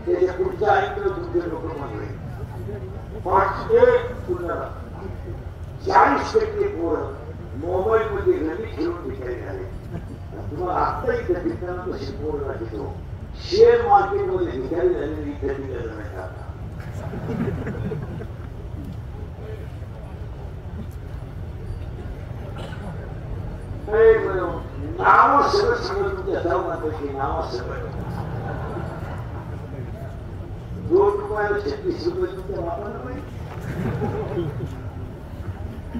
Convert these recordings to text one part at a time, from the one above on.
त्याच्या पुढच्या ऐकलं तुमचे लोक म्हणले 40% पोरं मोबाईल मध्ये घरी खेळून भिकारी झाले. तुम्हाला आता इथे फिरताना कशी पोरं दाखवतो शेअर मार्केट मध्ये भिकारी झालेली इथे दिलं नाही आता. नाव सगळं सगळं तुमच्या सर्वांपैकी नाव सगळं 2 रुपयाला 36 रुपये तुमच्या वापरलं पाहिजे.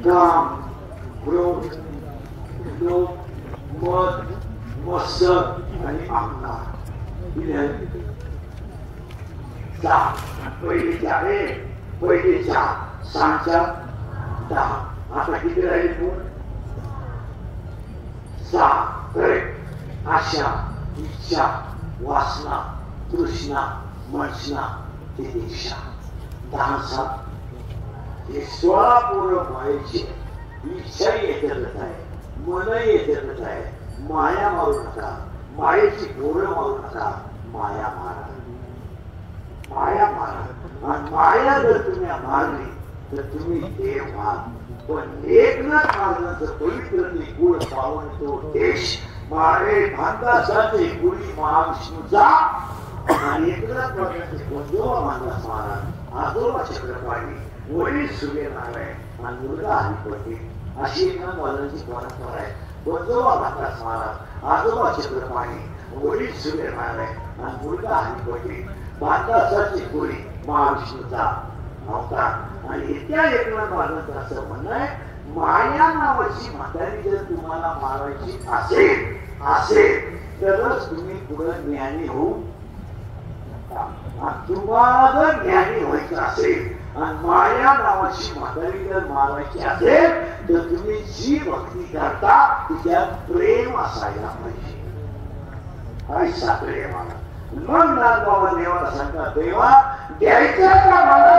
काम क्रोध लोक मत मत्सर आणि आमदार पहिले 4 सांच्या 10 आता किती राहिले कोण 6 आशा इच्छा वासना तृष्णा मनसना तितिक्षा 10 हे 16 पूर्ण व्हायचे. इच्छा येतच आहे मन येतच आहे. माया मारू नका मायेची पोरं मारू नका. माया मारा माया मारा. आणि माया जर तुम्ही मारली तर तुम्ही देव व्हाल. पण एकनाथ महाराजांचं पवित्र गुळ पावन तो देश मारे भांडासाचे गुढी महाविष्णूचा आणि एकनाथ महाराजांचे गोंजोबा मानदास महाराज आजोबा चक्रपाणी वडील सूर्यनारायण आणि मुलगा हरिपती अशी एकनाथ महाराजांची परंपरा आहे. गोंजोबा मानदास महाराज आजोबा चक्रपाणी वडील सूर्यनारायण आणि मुलगा हरिपती भांडासाची गुढी महाविष्णूचा अवतार. आणि त्या एकनाथ महाराजांचं असं म्हणणं आहे माया नावाची म्हातारी जर तुम्हाला मारायची असेल तरच तुम्ही पुढे ज्ञानी होऊ. तुम्हाला जर ज्ञानी व्हायचं असेल आणि माया नावाची म्हातारी जर मारायची असेल तर तुम्ही जी भक्ती करता तिच्यात प्रेम असायला पाहिजे. ऐसा प्रेम आला मग नागबाबा देवाला सांगता देवा द्यायचं का मला.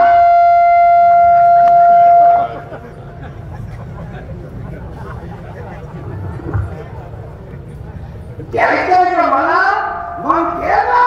द्यायचं का मला मग घे ना.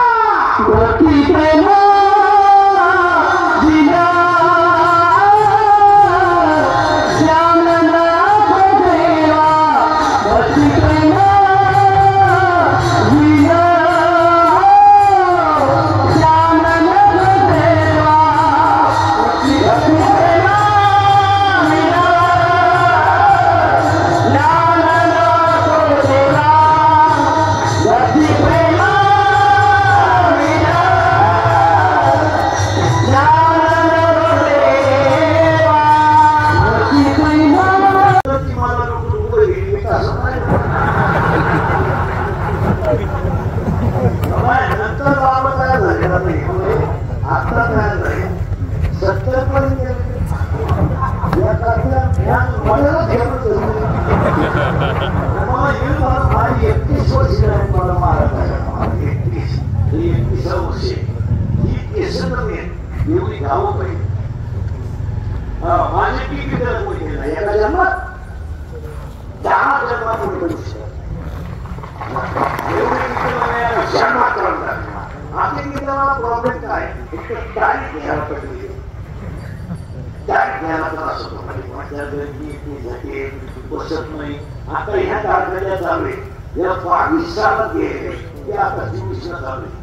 आता ह्या कारखान्यात चालू आहे या 22 सालात गेले ते आता 24 ला चालू आहे.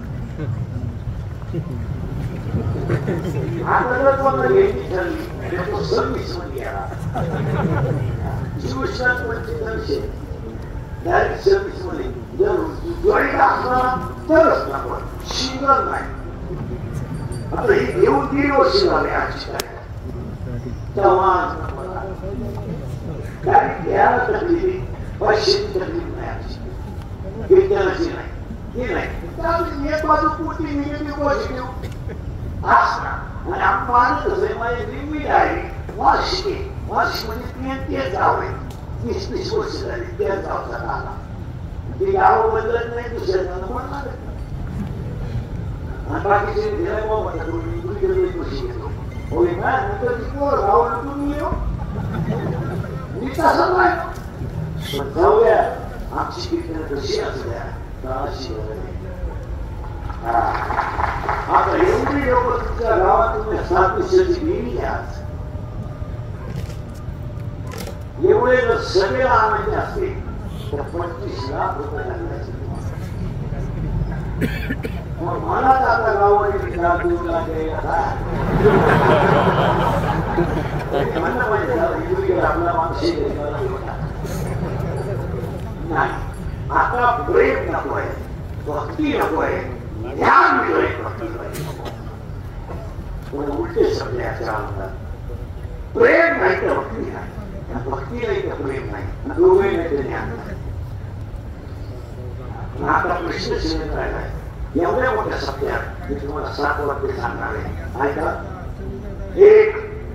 आता जर कोणाला घ्यायची ठरली तर तो 26 मध्ये गेला 24 ला 25 डायरेक्ट 26 मध्ये जर जॉईंट असला तरच आपण सिंगल नाही. आता ही घेऊन 3 वर्ष झाले आजची तेव्हा काही घ्यायला तकलीफ पैशाची तकलीफ नाही आमची विज्ञानाची नाही हे नाही. एक बाजू पुढची निगेटिव्ह पॉझिटिव्ह असणार आणि आपण कसं आहे माझी लिमिट आहे वार्षिक म्हणजे तेच गाव आहे 30 वर्ष झाली त्याच गावचा आला ते गाव बदलत नाही दुसऱ्या गावाला म्हणणार आणि बाकीचे गेल्या बाबा तुम्ही पैसे घेतो होय ना नंतर गाव तुम्ही येऊ तसं नाही पण जाऊया आमची कीर्तन कशी असू द्या काळाची गरज आहे. आता एवढी लोक तुमच्या गावात तुम्ही 7 दिवसाची देवी घ्या एवढे जर सगळे आणायचे असते तर 25 लाख रुपये लागले. मला आता गावामध्ये 2 लाख आपला माणूस नाही. आता प्रेम नको आहे भक्ती नको आहे ध्यान मिळेल उलटे सगळे प्रेम नाही तर भक्ती नाही भक्ती नाही तर प्रेम नाही दोघे नाही तर ज्ञान नाही. आता प्रश्न शिल्लक राहिलाय एवढ्या मोठ्या सत्यात मी तुम्हाला 7 वाक्य सांगणार आहे ऐका. एक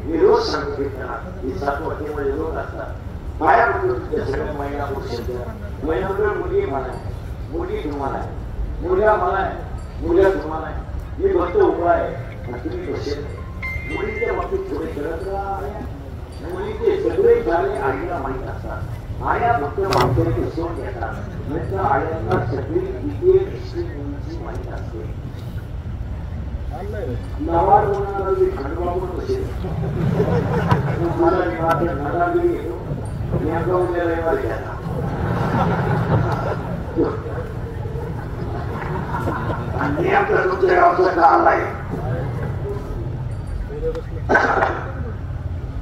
मी रोज सांगतो की 7 वाक्यामध्ये रोज असतात पाया पडतो सगळ्या महिला पुरुषांच्या महिला मुली मला मुली तुम्हाला आहे मुलगा मला आहे मुलगा तुम्हाला आहे मी फक्त उभा आहे तुम्ही कसे मुलीच्या बाबतीत थोडे करत राहा मुलीचे सगळे झाले आईला माहीत असतात आया फक्त माणसाचे सोन घेतात मित्र आयांना सगळी डिटेल हिस्ट्री मुलीची माहीत असते. नवाड होणारा खंडबाबून कसे मला नडागिरी येतो नेमका उद्या रविवारी घ्या आणि नेमका तुमच्या गावचा काल आहे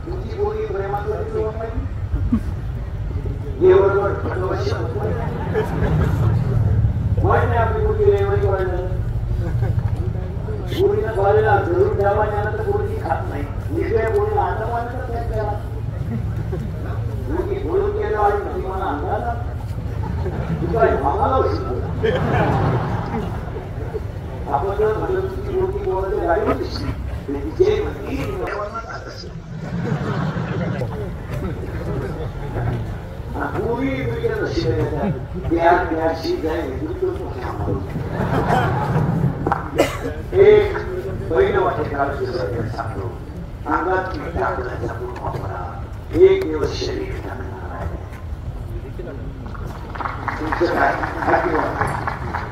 तुमची बोली प्रेमात आपली मुलगी रविवारी वाढलं मुलीला बाळीला धरून द्यावा त्यानंतर मुलगी खात नाही निर्णय मुलीला अंडमान मुलगी बोलून गेलो आणि मला अंगाला तुला भावाला आपण जर म्हणलं तुमची मुलगी बोलायची गाडी होती पूर्वी एक पहिलं वाटे सांगतो अंगात एक दिवस शरीर तुमचं काय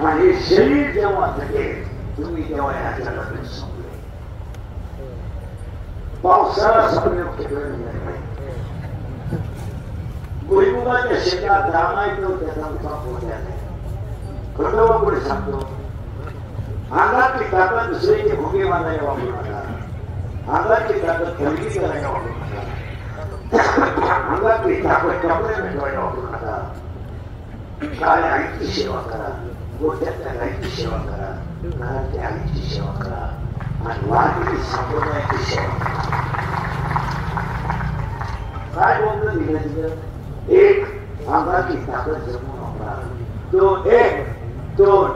आणि हे शरीर जेव्हा थकेल तुम्ही तेव्हा या जगात संपले पावसाळा संपले भुईमुगाच्या शेतात रामायचं त्याचा उपाय पोहोचला नाही खंडोबा पुढे सांगतो अंगातली ताकद दुसऱ्याचे भोगे बांधायला वापरू नका अंगातली ताकद खरेदी करायला वापरू नका अंगातली ताकद कपडे मिळवायला वापरू नका काय आईची सेवा करा गोट्यातल्या गाईची सेवा करा घरातल्या आईची सेवा करा आणि वाढलेली संप्रदायाची सेवा करा. काय बोलतो दिलं एक अंगाची ताकद जमून वापरा 2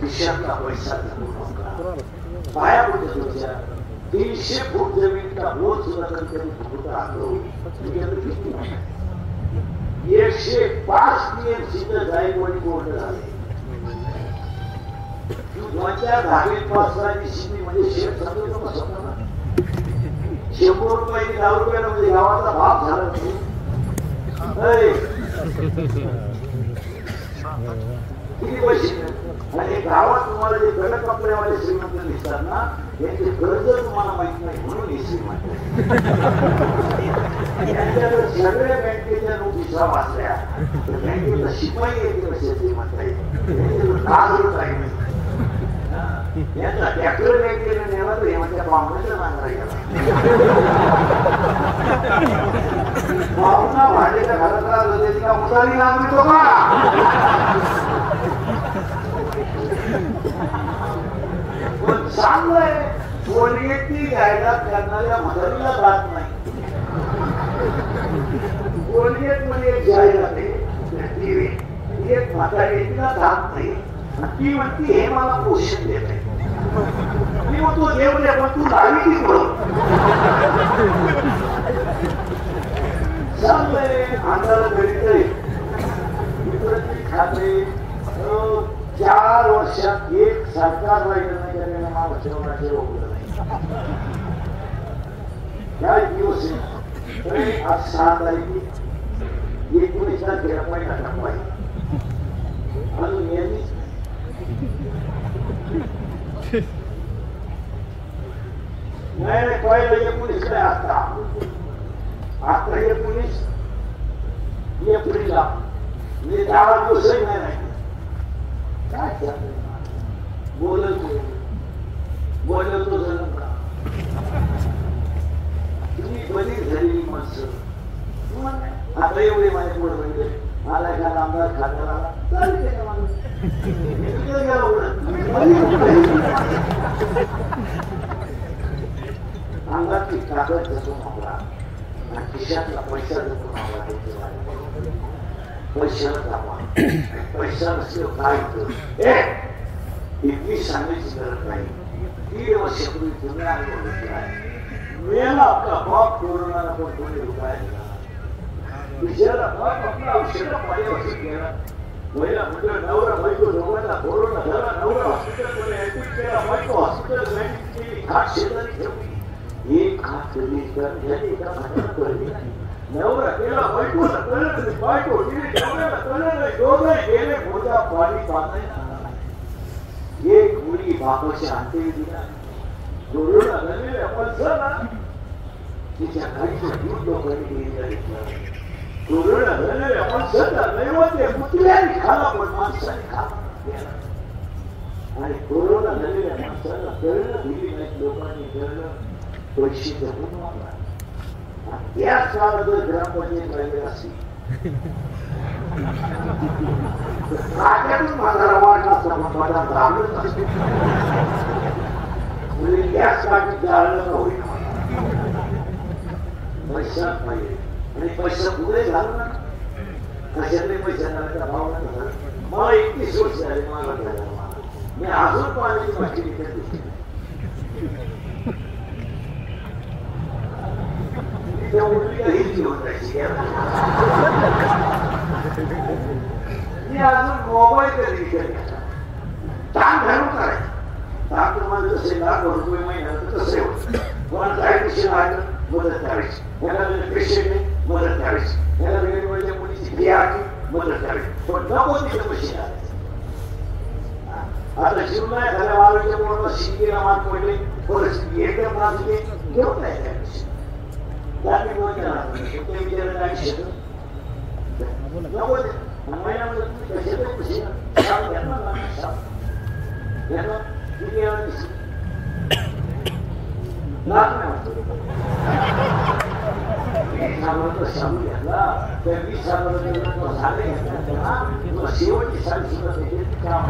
खिशातला पैसा जमून वापरा पाया पुढे तुमच्या 300 फूट जमीनचा बोध सुद्धा कधी कधी फुट राहतो 105 TMC जायकवाडी बोर्ड झाले तुमच्या धाबेत पासराची शिमी म्हणजे शेत समजतो का स्वतःला 100 रुपये 10 रुपयाला म्हणजे गावाचा भाग झाला किती पैसे आणि गावात तुम्हाला जे कडक कपड्यावाले श्रीमंत दिसतात ना यांचे कर्ज तुम्हाला माहित नाही म्हणून हे श्रीमंत यांच्याकडे सगळ्या बँकेच्या नोटिसा वाचल्या तर बँकेचा शिपाई येते कसे श्रीमंत आहे कागद काही नाही यांचा ट्रॅक्टर बँकेने नेला तर हेमच्या पाहुण्याचा नांगरा गेला पाहुणा भांडेच्या घरातला का उतारी नांगरितो का पण चांगलंय कोलगेटची जाहिरात करणाऱ्या म्हातारीला जात नाही कोलगेट मध्ये एक जाहिरात आहे एक म्हातारीला जात नाही ती म्हणती हे मला पोषण देत आहे मी म्हणतो देव दे पण तू लावी ती पडून चांगलंय अंधाला करीत खाते 4 वर्षात एक सरकार राहिलं नाही त्याने मला जेवणाचे रोखलं नाही काय दिवस आहे आज 6 तारीख 19 तारखेला पहिला टप्पा आहे अजून यांनीच नाही पहिला 19 काय आता 19 एप्रिलला मी 10 दिवसही नाही राहिले काय बोलतो झालं का तुम्ही बरी झालेली माणसं आता एवढे माझे पुढे म्हणजे मला एखादा आमदार खासदार अंगातली ताकद जपून आपला आणि खिशातला पैसा जपून आपला पैशाला दाबा पैसा नसलं काय होतं इतकी सांगायची गरज नाही 1.5 वर्षापूर्वी तुम्ही मेला आपला बाप कोरोनाला पण कोणी रुपया दिला विजयाला बाप आपला औषध पाण्यापासून गेला महिला म्हटलं नवरा बायको दोघांना कोरोना झाला नवरा हॉस्पिटलमध्ये ऍडमिट केला बायको हॉस्पिटल केली खाट शेजारी ठेवली एक खाट ठेवली तर एका खाटात पडली नवरा गेला बायकोला कळलं नाही बायको गेली नवऱ्याला कळलं नाही दोघे गेले मोठा पाणी बांधायला एक मुली बापाच्या अंते दिला कोरोना झालेल्या माणसाला तिच्या गाडीच्या दूर लोकांनी घेतला कोरोना झालेल्या माणसाला नैवेद्य कुत्र्याने खाला पण माणसाने खाला आणि कोरोना झालेल्या माणसाला कळलं दिली नाही लोकांनी कळलं पैसे जपून वापरा त्याच काळात जर ग्रामपंचायत राहिली असेल राज्यातून माझा वाट असता पण माझा दाबलच असतो म्हणजे गॅस काढून जाळलं का होईल पैसा पाहिजे आणि पैसा पुढे झाला ना कशातले पैसा झाला भाव झाला मला 21 वर्ष झाले मला मी अजून पाण्याची माहिती विकत घेतली मी अजून मोबाईल कधी विकत घेतला ताण घालून करायचं ताण तुम्हाला जसे ₹1,00,000 महिन्याला तसे होत कोणाला डायबिटीस आलं मदत करायची याला पेशंट नाही मदत करायची याला वेगवेगळ्या मुलीची फी आली मदत करायची पण नको तिथे पैसे आले आता जीवनाय झाल्या वाळूच्या पोराला शिंकेला मात पडले परिस्थिती एकदम नाजूक घेऊन नाही त्या पैसे त्याने बोलते ना ते विचारायला काही शेत नको ते महिन्यामध्ये तुम्ही कशाचे पैसे सांग घ्या ना सांग घ्या ना किती येणार लाख नाही वाटतो सांगू घ्याला त्या 20,000 झाले घेतला शेवटची 40,000 काम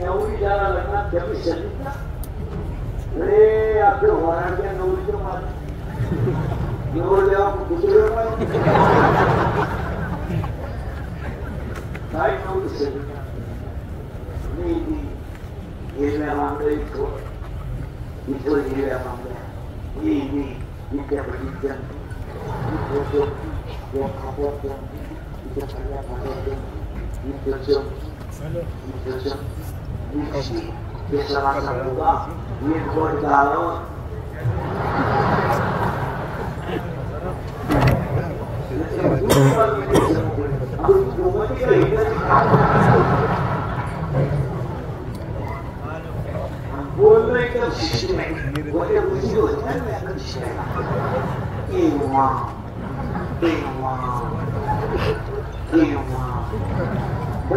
नवरी ज्याला लग्नात त्यावेळी शरीर ना अरे आपल्या वराच्या नवरीचं मान निवड देवा दुसरे काय नवरी शरीर मी हिरव्या मांगड्या इथं हिरव्या मांगड्या मी इथल्या बघितल्या बोलणं एकदम शिक्षण आहे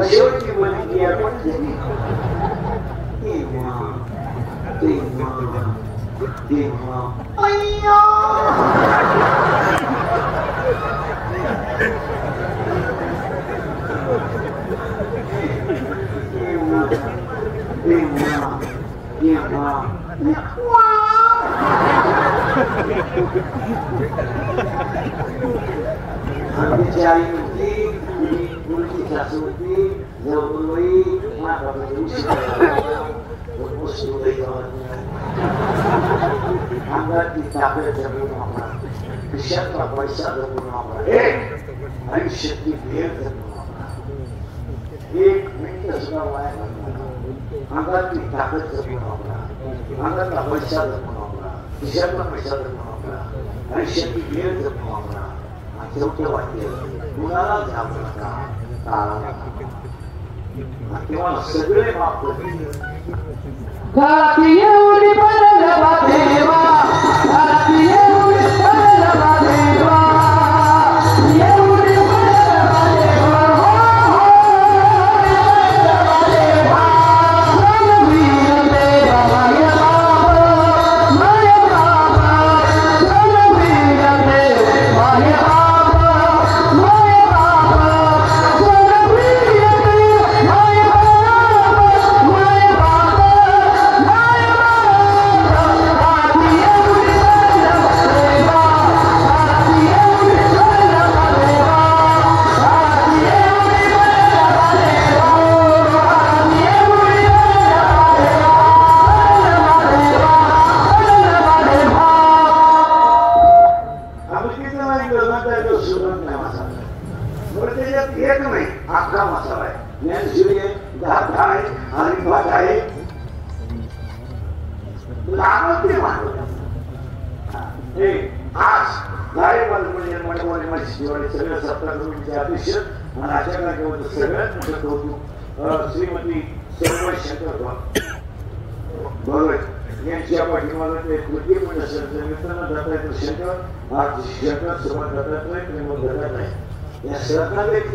शेवटची बोलली आपण bicara ini politik sasuti jauhi maka berusaha bermusuh dengan angkat dicapai jauh apa bisa apa bisa jauh apa harus sedih dia jauh apa minta semua अंगातली ताकद जपून वापरा, अंगातला पैसा जपून वापरा, खिशातला पैसा जपून वापरा, आयुष्यातली वेळ जपून वापरा. आणि शेवटी वाक्य कुणाला घाबरू नका, टाळा नका. तेव्हा सगळे माफ करतील. घराती एवढी बरगवा देवा, घराती एवढी बरगवा देवा, एवढी बरगवा देवा, हो देवा. रणवीर देवा माय बाबा, माय बाबा, रणवीर देवा माय बाबा, माय बाबा, रणवीर देवा माय बाबा, माय एक नाही अख्खा मसाला आहे. ज्ञानशिरी आहे, गाथा आहे, हरिपाठ आहे, लागत ते मानव. आज गाय म्हणजे सगळ्या सप्ताह अध्यक्ष आणि आचार्य सगळ्यात मोठं कौतुक श्रीमती शंकर बरोबर यांच्या पाठीमागे ते कृती म्हणजे मित्रांना जाता येतो. शंकर हा शंकर सुरुवात जातात नाही, प्रेमत जातात नाही. या सरकारला एक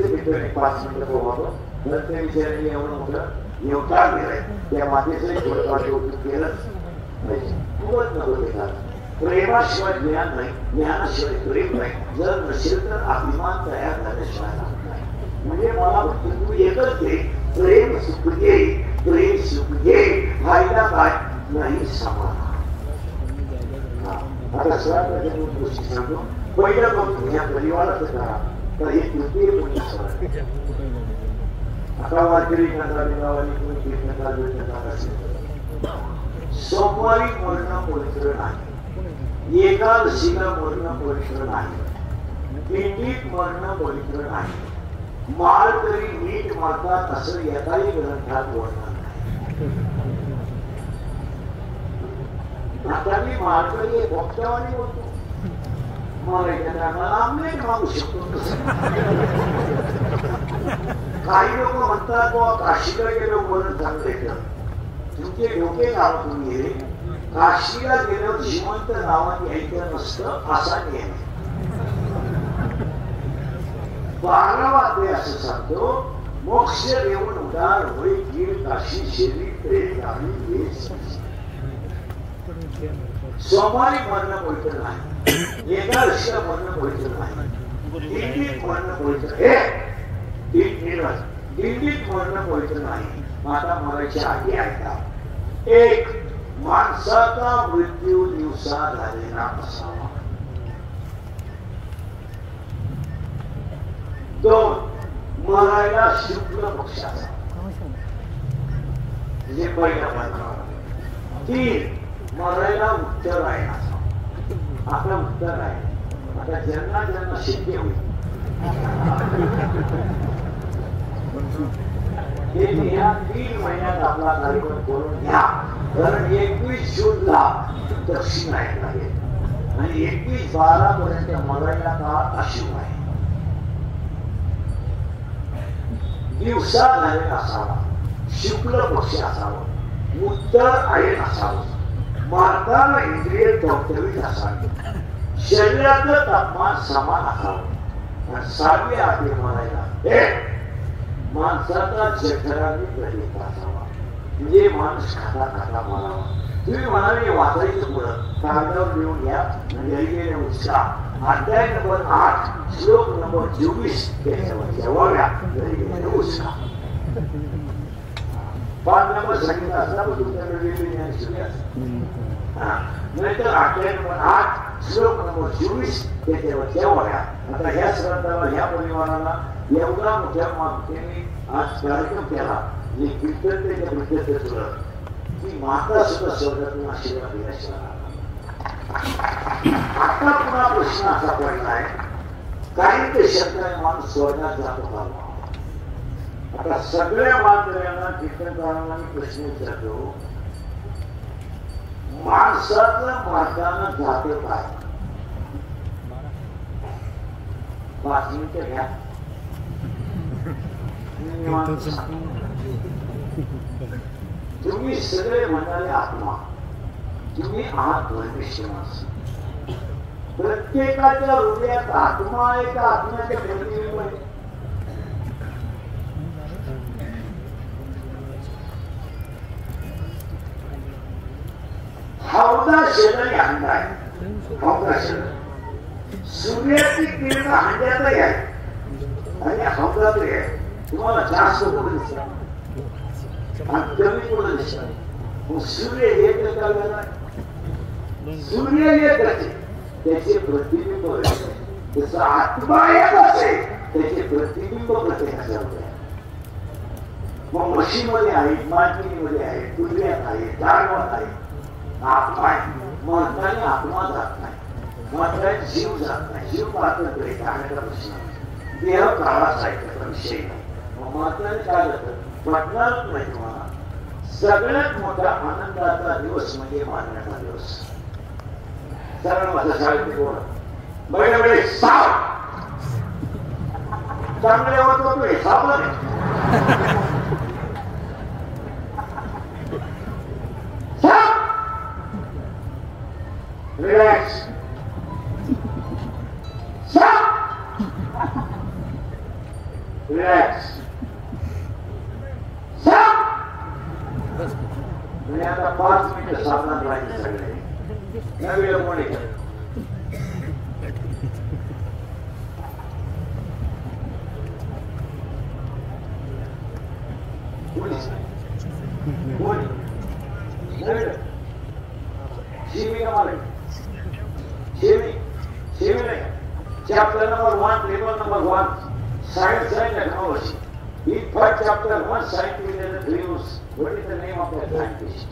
5 मिनिटं पोहावं तर त्या विचाराने एवढं मोठं योगदान दिलंय. त्या मातेचं थोडं कौतुक केलंच पाहिजे. खूपच नको देतात. प्रेमाशिवाय ज्ञान नाही, ज्ञानाशिवाय प्रेम नाही. जर नसेल तर अभिमान तयार झाल्याशिवाय नाही. म्हणजे मला वाटतं तू एकच घे, प्रेम सुख घे, प्रेम सुख घे, फायदा काय नाही समाधान. आता सर्वात गोष्टी सांगतो. पहिलं बघतो या परिवाराचं करा तर हे तृतीय पुण्य सवय. आता वारकरी गावाली कोणी कीर्तनकार बिर्तनकार असेल सोमवारी मरणं पवित्र नाही, एकादशीला मरणं पवित्र नाही, दिंडीत मरणं पवित्र नाही, माळकरी नीट मारतात असं एकाही ग्रंथात वर्णन नाही. आता मी माळकरी भक्तवाणी बोलतो, मागू शकतो. काही लोक म्हणतात बाबा काशीला गेलो म्हणून चांगलं येतं. तुमचे डोके नाव तुम्ही गेले, काशीला गेल्यावर जिवंत नावात यायचं नसतं असा नियम. 12वा अध्याय असं सांगतो, मोक्ष देऊन उदार होई कीड काशी शेरी प्रेम आणि सोमवारी मरणं पवित्र नाही, एकादशीला मरणं पवित्र नाही, दिंडीत मरणं पवित्र दिंडीत मरणं पवित्र नाही. आता मरायच्या आधी ऐका. 1. माणसाचा मृत्यू दिवसा झालेला असावा. 2. मरायला शुक्ल पक्ष असावा. म्हणजे पहिला मार्ग. 3. मरायला उत्तरायण असावा. आता उत्तर आहे. आता ज्यांना ज्यांना शक्य होईल या 3 महिन्यात आपला कार्यक्रम करून घ्या. कारण 21 जूनला दक्षिण आहे लागेल आणि 21/12 पर्यंत मरायला काळ अशुभ आहे. दिवसा झालेला असावा, शुक्ल पक्ष असावा, उत्तर आयन असावं, मारताना इंद्रिय टवटवीत असावी, शरीराचं तापमान समान असावं. आणि 6वी आधी म्हणायला माणसाचा जठराने प्रतीक असावा. म्हणजे माणूस खाता खाता म्हणावा. तुम्ही म्हणाले वाचायचं पुढं कागदावर लिहून घ्या. म्हणजे उत्साह अध्याय नंबर 8 श्लोक नंबर 24 जेवाव्या उत्साह 5 नंबर सांगितलं असता पण तुमच्याकडे नाहीतर अध्याय नंबर 8 श्लोक नंबर 24 त्याच्यावर जेवाव्या. आता ह्या श्रद्धावर ह्या परिवाराला एवढा मोठ्या मागणी आज कार्यक्रम केला जे कीर्तनतेच्या वृत्तीचं तुला की माता सुद्धा स्वर्गातून आशीर्वाद दिल्याशिवाय. आता पुन्हा प्रश्न असा पडला आहे, काही ते शब्दाने माणूस स्वर्गात जातो का? आता आता सगळ्या बांधवांना कीर्तनकारांना मी प्रश्न विचारतो, माणसाचं मार्गानं जातं काय? 5 मिनिटं घ्या. तुम्ही सगळे म्हणाले आत्मा, तुम्ही आहात धर्मिष्ठ माणसं. प्रत्येकाच्या हृदयात आत्मा आहे का आत्म्याच्या प्रतिबिंब आहे? हौदा शेजारी हांडा आहे. हौदा शेजारी सूर्याची किरण हांड्यातही आहे आणि हौदातही आहे. तुम्हाला जास्त कुठं दिसतात आणि कमी कुठं दिसतात? मग सूर्य एकच का नाही? सूर्य एकच आहे, त्याचे प्रतिबिंब त्याचा आत्मा एक असेल, त्याचे प्रतिबिंब प्रत्येकाच्या हृदयात. मग म्हशीमध्ये आहे, मानवीमध्ये आहे, तुर्यात आहे, जानवात आहे, आत्मा आहे. म्हणताने आत्मा जात नाही, म्हणताने जीव जात नाही. जीव पाहतोकडे जाण्याचा प्रश्न नाही. देह काळाचा आहे, त्याचा विषय नाही. मग महत्वाने काय जातं पटणारच नाही तुम्हाला. सगळ्यात मोठा आनंदाचा दिवस म्हणजे मारण्याचा दिवस. सरळ माझ्या शाळेत बोल बळे बळे साप चांगले होतो सापला नाही. रिलॅक्स. रिलॅक्स. म्हणजे आता 5 मिनिटं साधनात राहायचे सगळे नवीन कोणी Chapter number 1, table number 1, science and technology. In first chapter, one scientist has introduced. What is the name of that scientist?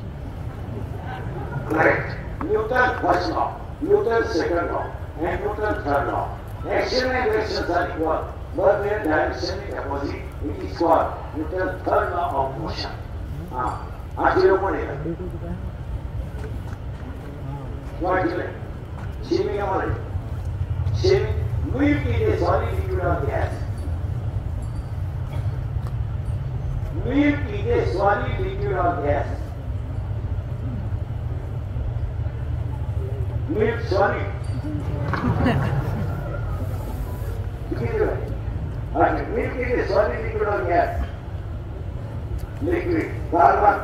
Correct. Newton first law, Newton second law, and Newton third law. Action and reactions are equal, but their direction is opposite. It is called Newton's third law of motion. Ah, 0.8. What is it? Swimming away. Swimming. Milk is a solid liquid or gas. Milk is a solid liquid or gas. Milk solid. Milk is a solid liquid or gas. Liquid. Carbon.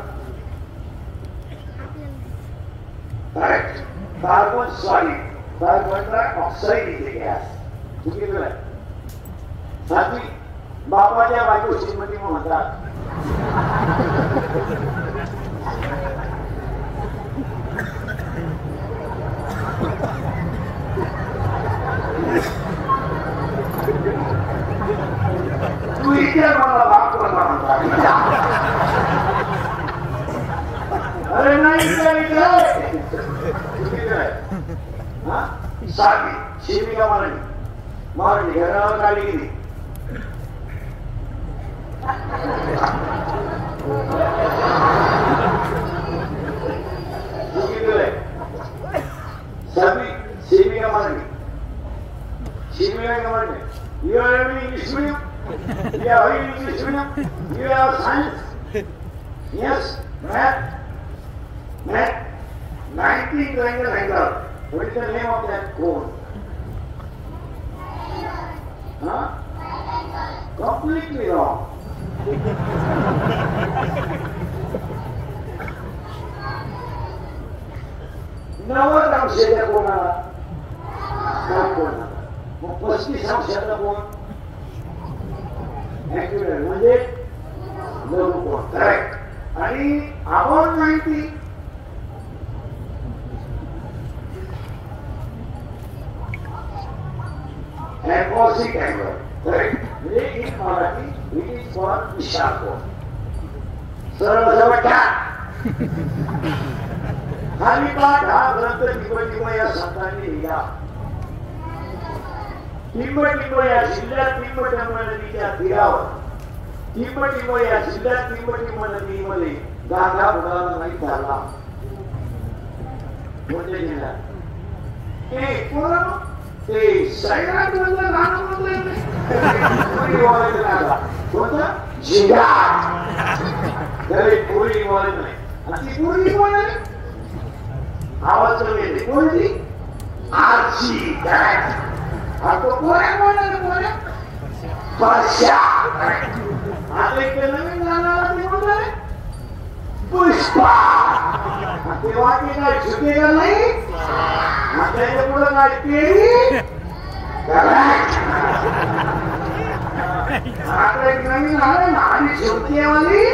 Correct. Carbon solid. Carbon dioxide is a gas. चुकीचं आहे. साधी बापाच्या बायको श्रीमती म्हणतात. तू इथे मला बाप कोणता म्हणता? अरे नाही चुकीचं आहे. हा साधी शिविका मारली मारली घरावर काढली गेली. साधी शिविका मारली. शिविका मारली. You are in English medium? You are in English medium? You are science? Yes, math. Math. 19 triangle angle. What is the name of that cone? Huh? Completely wrong. नव्वद अंशाच्या कोणाला काय कोणाला मग 35 अंशाचा कोण ऍक्युरेट म्हणजे लघु कोण. करेक्ट. आणि अबाउट 90 opposite angle. Correct. म्हणजे एक मराठी it is for विशाल कोण. सरळ जवळ घ्या. खाली पाठ हा ग्रंथ टिंब या संतांनी लिहिला. टिंब या जिल्ह्यात टिंब नदीच्या तीरावर टिंबटिंब या जिल्ह्यात टिंबटिंब नदीमध्ये गाथा बुडाला नाही झाला म्हणजे जिल्हा ते कोण ते सैराट मधलं गाणं म्हणलंय कोणतं जिल्हा त्याला पोरी बोलत नाही आणि ती पोरी बोलत आवाज कमी कोणती आरची तो पोऱ्या बोलणार पोऱ्या परश्या आता एक नवीन गाणं ते बोलणार पुष्पा तेव्हा ते काय झुकेगा नाही त्याच्या पुढं काय केली आता एक नवीन आलं ना आणि झुकेवाली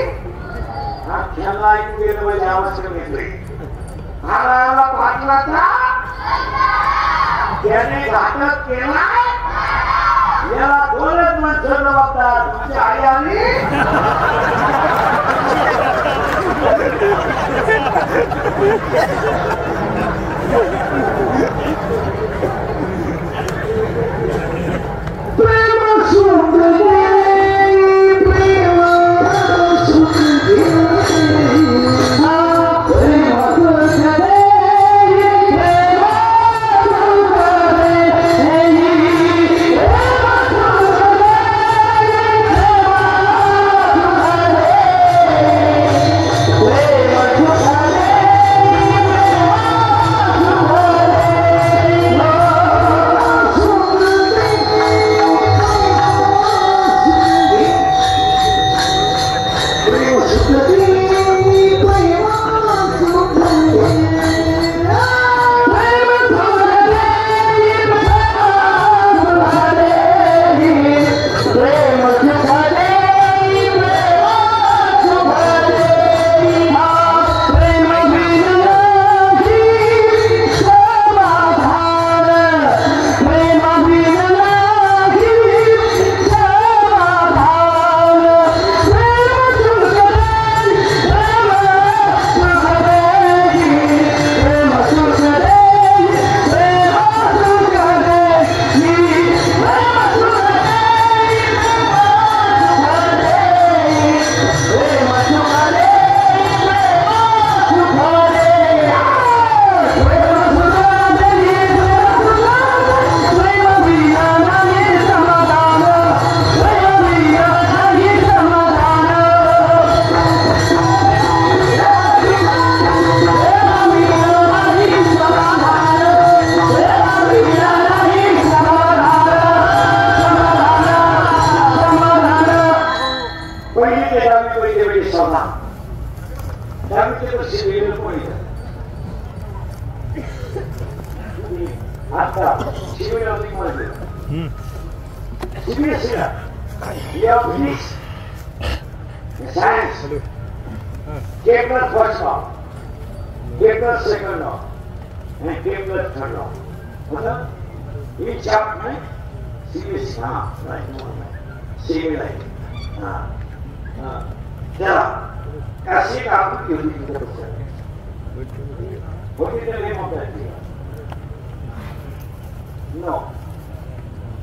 त्याला ऐकू गेलं म्हणजे आवाज कमी येतोय हाराला पाटलाचा त्याने घातक केला याला दोनच माणसं जबाबदार तुमची आई आली प्रेम सुख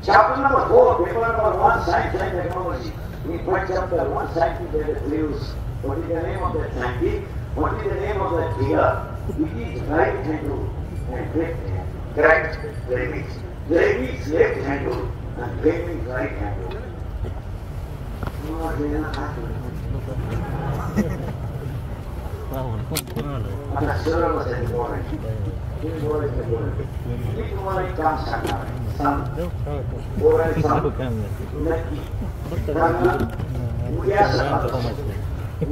Chapter number 4, paper number 1, science and technology. In first chapter 1, science there is news. What is the name of that scientist? What is the name of that figure? It is right hand rule and left hand. Correct? Gravy. Gravy is left hand rule and gravy is right hand rule. आता सरळ बसायचं बोलायचं. तुम्ही बोलायचं बोलायचं. मी तुम्हाला एक काम सांगणार आहे.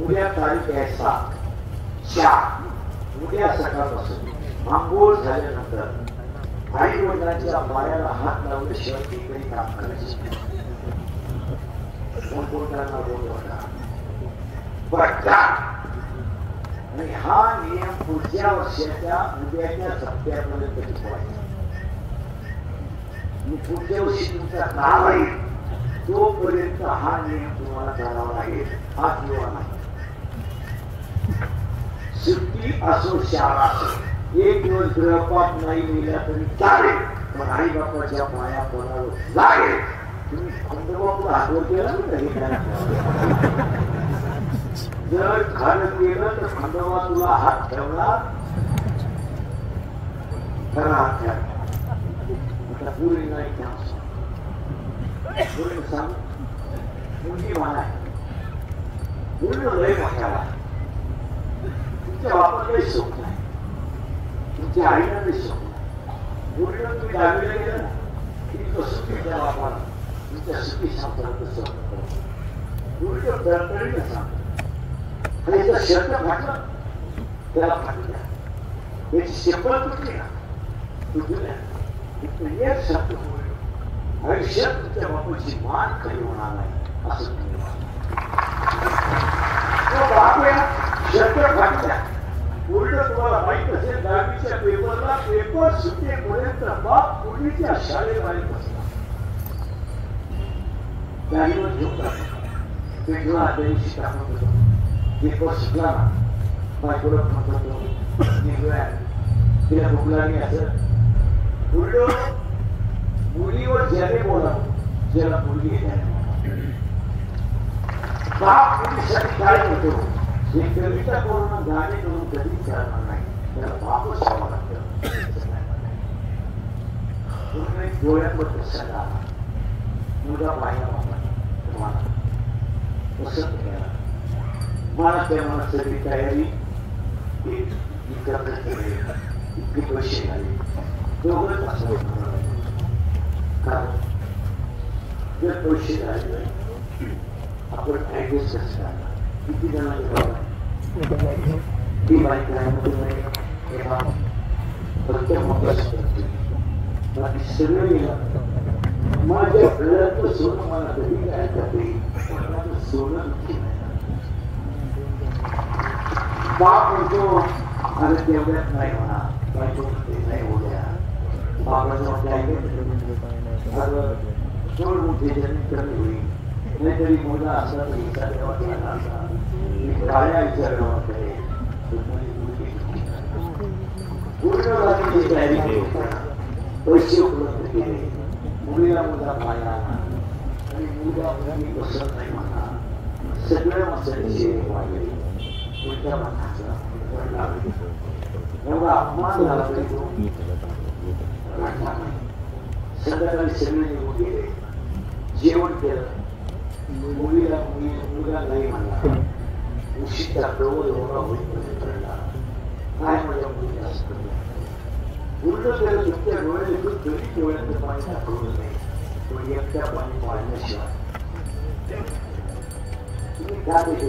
उद्या तारीख आहे 7/4 उद्या सकाळपासून आंघोळ झाल्यानंतर आई वडिलांच्या पायाला हात लावल्याशिवाय काही काम करायचे आणि हा नियम पुढच्या वर्षाच्या उद्याच्या सप्त्यापर्यंत टिकवायचा. पुढच्या वर्षी तुमचा काळ आहे तोपर्यंत हा नियम तुम्हाला करावा लागेल. हा किंवा नाही सुट्टी असो शाळा असो एक दिवस गृहपाठ नाही मिळाला तरी चालेल पण आई बापाच्या पाया पडावं लागेल. तुम्ही खंडोबाला हातवर केला जर खाणं केलं तर खंडोबा तुला हात ठेवला खरा हात ठेवला आता पुरी नाही पुरी सांग मुलगी म्हणा मुलं लय मोठ्याला तुमच्या बापात काही शोक नाही तुमच्या आईला काही शोक नाही मुलीला तुम्ही दहावीला गेला ना की कसं तुमच्या बापाला तुमच्या सुखी सांगता कसं मुलीला तळतळीला सांगतो त्याचा शर्ट फाटला त्याला फाटू द्या याची शेपळ तुटली ना तुटली एक शब्द बोललो आयुष्यात तुमच्या बापाची मान कधी होणार नाही असं तुम्ही बापूया शर्ट फाटल्या उलट तुम्हाला माहित असेल 10वीच्या पेपरला पेपर सुटेपर्यंत बाप मुलीच्या शाळेबाहेर बसला गाडीवर घेऊन जातो ते घेऊन आदल्या दिवशी टाकून होतो पेपर सुटला ना बायकोला म्हणतो निघूया तिला भूक लागली असं उलट मुलीवर ज्याने बोलावं ज्याला मुलगी बाप मुलीसाठी काय करतो हे कविता करून गाणे करून कधीच करणार नाही त्याला बापच हवा लागतं डोळ्यावर प्रसंग आला मुलगा पाहिला बाबा तुम्हाला पसंत केला मला त्या माणसाची तयारी इतके पैसे झाले दोघंच असं कारण जर पैसे झाले आपण ऍडजस्ट कसं झाला किती जणांना ती बाईक प्रत्येक मोठ्या बाकी सगळं गेलं माझ्या घरातलं सोनं मला कधी काय करते सोनं बाप म्हणतो अरे तेवढ्यात नाही म्हणा बायको नाही होत्या बाबाचं म्हटलं थोड मोठी जमीन कमी होईल नाहीतरी मुलं असला तर काळ्या विचारण्याकडे पूर्ण रात्रीची तयारी केली पैसे उपलब्ध केले मुलीला मुलगा पाहिला आणि मुलगा मुलगी बसत नाही म्हणा सगळ्या मसाले वाढले उलट्या मनाचा एवढा अपमान झाला तरी तो संध्याकाळी सगळे निघून गेले जेवण केलं मुलीला मुलगा नाही म्हणला उशीचा डोळ एवढा होईपर्यंत काय माझ्या मुलीला असतं उलट त्याला तुमच्या डोळ्यात तरी डोळ्यात पाणी दाखवलं नाही तो एकट्या पाणी पाळण्याशिवाय तुम्ही काय ते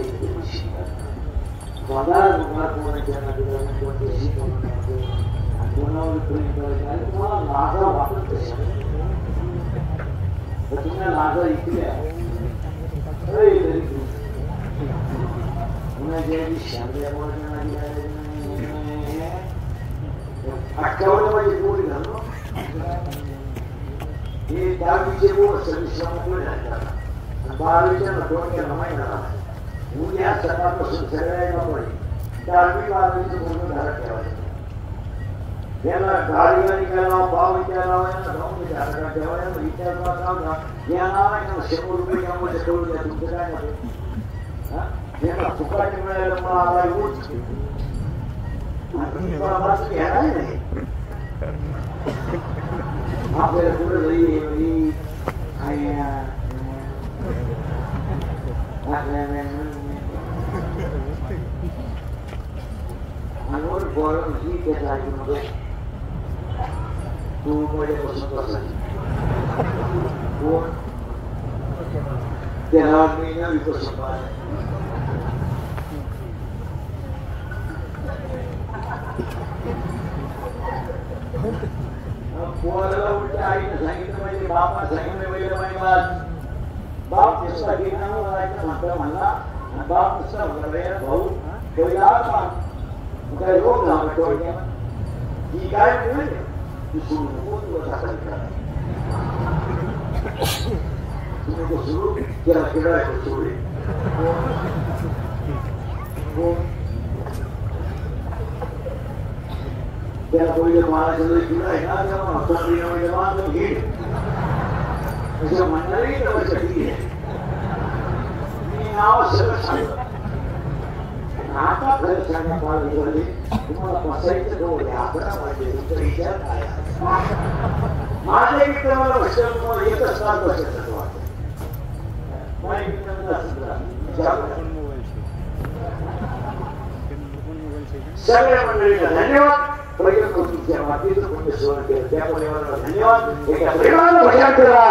बाजार कोणाच्या कोणत्याशी कोणावर प्रेम करायचं आणि तुम्हाला लाजा वाटत कशा तर तुम्हाला लाजा इकल्या अठ्ठावन्न माझी पोळी घालू हे 10वीचे बोल सविश्रामध्ये राहतात 12वीच्या नटवणक्याला माहीत झाला मुली आज सकाळपासून सगळ्यांना पडली 10वी 12वीचं बोलून घरात ठेवायचं याला गाडीला निघायला भाव विचारावा भाऊ विचारा ठेवायला विचारला सांगा या नावाने 100 रुपये यामध्ये कळून द्या तुमचं काय नको याला फुकाट मिळायला मला आला ऊच घ्यायला नाही आपल्याला पुढे जाई अनवर बोलून ही त्याच्या मध्ये तू माझ्यापासून बसा कोण त्याला मी न विकसून पोराला उलट आईने सांगितलं म्हणजे बापा सांगितलं म्हणजे माझी बाप नुसता गेला म्हणतो म्हणला बाप नुसता म्हणला भाऊ पहिला काय रोग झाला ही काय मिळेल तू सुरू नको तुला साखर करा तू नको सुरू त्याला खेळायचं सोडे त्याला पहिले महाराजांना किल्ला आहे ना तेव्हा हप्ता महिन्यामध्ये बांधून घेईल तुझ्या मंडळी कधी मी नाव सगळं सांगतो आता घर सांगण्यात झाले तुम्हाला बसायचं जवळ आकडा पाहिजे तुमचा विचार काय माझे मित्र मला बसल्या तुम्हाला एकच तास बसायचं वाटतं माझे सगळ्या मंडळीला धन्यवाद पहिलं तुमच्या मातीचं पुण्य सेवन केलं त्या परिवाराला धन्यवाद एका परिवाराला भजन करा